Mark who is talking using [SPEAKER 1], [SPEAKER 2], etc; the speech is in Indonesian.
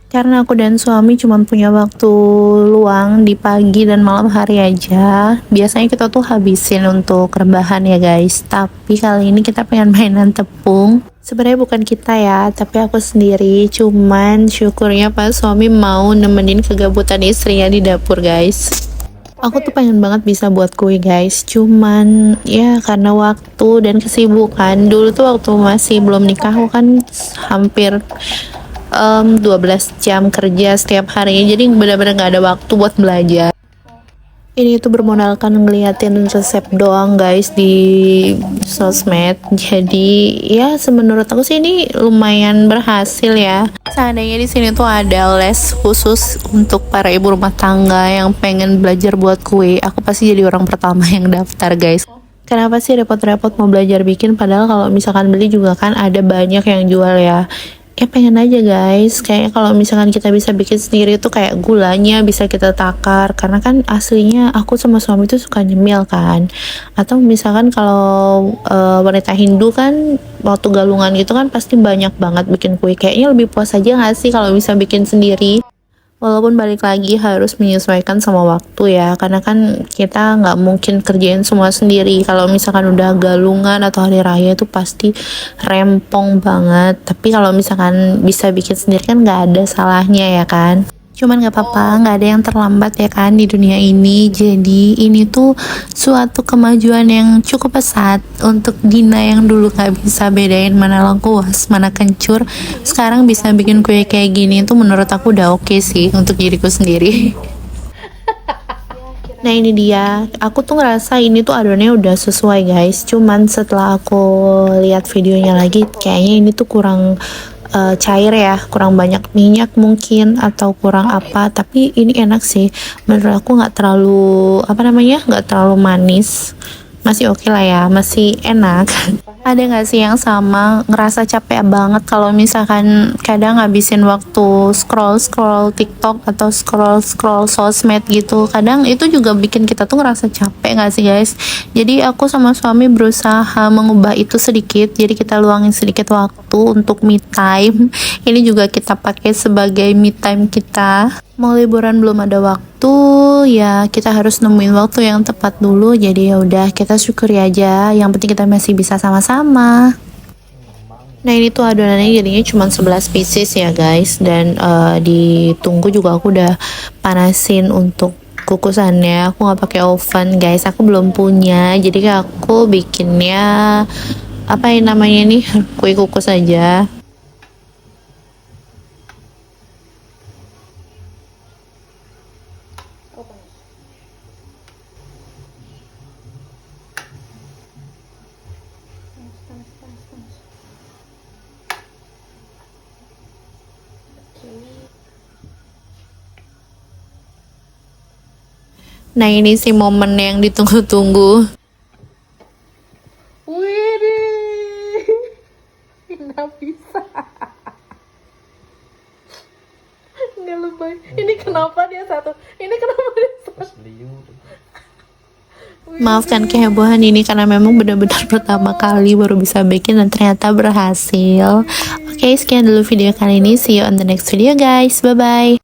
[SPEAKER 1] Karena aku dan suami cuma punya waktu luang di pagi dan malam hari aja. Biasanya kita tuh habisin untuk rebahan ya guys. Tapi kali ini kita pengen mainan tepung. Sebenarnya bukan kita ya, tapi aku sendiri. Cuman syukurnya pas suami mau nemenin kegabutan istrinya di dapur guys. Aku tuh pengen banget bisa buat kue guys, cuman ya karena waktu dan kesibukan. Dulu tuh waktu masih belum nikah aku kan hampir 12 jam kerja setiap harinya, jadi benar-benar nggak ada waktu buat belajar. Ini tuh bermodalkan ngeliatin resep doang guys di sosmed. Jadi ya menurut aku sih ini lumayan berhasil ya. Seandainya di sini tuh ada les khusus untuk para ibu rumah tangga yang pengen belajar buat kue, aku pasti jadi orang pertama yang daftar guys. Kenapa sih repot-repot mau belajar bikin, padahal kalau misalkan beli juga kan ada banyak yang jual ya. Ya pengen aja guys, kayaknya kalau misalkan kita bisa bikin sendiri tuh kayak gulanya bisa kita takar, karena kan aslinya aku sama suami tuh suka nyemil kan. Atau misalkan kalau wanita Hindu kan waktu galungan gitu kan pasti banyak banget bikin kue, kayaknya lebih puas aja gak sih kalau bisa bikin sendiri. Walaupun balik lagi harus menyesuaikan sama waktu ya, karena kan kita nggak mungkin kerjain semua sendiri. Kalau misalkan udah galungan atau hari raya itu pasti rempong banget. Tapi kalau misalkan bisa bikin sendiri kan nggak ada salahnya ya kan. Cuman nggak apa-apa, nggak ada yang terlambat ya kan di dunia ini. Jadi ini tuh suatu kemajuan yang cukup pesat untuk Dina yang dulu nggak bisa bedain mana lengkuas, mana kencur. Sekarang bisa bikin kue kayak gini tuh menurut aku udah oke sih untuk diriku sendiri. Nah ini dia, aku tuh ngerasa ini tuh adonannya udah sesuai guys. Cuman setelah aku lihat videonya lagi, kayaknya ini tuh kurang cair ya, kurang banyak minyak mungkin atau kurang apa. Tapi ini enak sih, menurut aku nggak terlalu nggak terlalu manis, masih oke lah ya, masih enak. Ada nggak sih yang sama ngerasa capek banget kalau misalkan kadang ngabisin waktu scroll TikTok atau scroll sosmed gitu, kadang itu juga bikin kita tuh ngerasa capek nggak sih guys. Jadi aku sama suami berusaha mengubah itu sedikit, jadi kita luangin sedikit waktu untuk me time. Ini juga kita pakai sebagai me time kita. Mau liburan belum ada waktu ya, kita harus nemuin waktu yang tepat dulu. Jadi ya udah, kita syukuri aja, yang penting kita masih bisa sama-sama. Nah ini tuh adonannya jadinya cuma 11 pieces ya guys. Dan ditunggu juga aku udah panasin untuk kukusannya. Aku nggak pakai oven guys, aku belum punya. Jadi aku bikinnya apa yang namanya nih, kue kukus aja. Nah ini sih momen yang ditunggu-tunggu.
[SPEAKER 2] Widih, nggak bisa, nggak lebay. Ini kenapa dia satu? Ini kenapa dia satu?
[SPEAKER 1] Maafkan kehebohan ini karena memang benar-benar pertama kali baru bisa bikin dan ternyata berhasil. Oke, sekian dulu video kali ini. See you on the next video guys. Bye bye.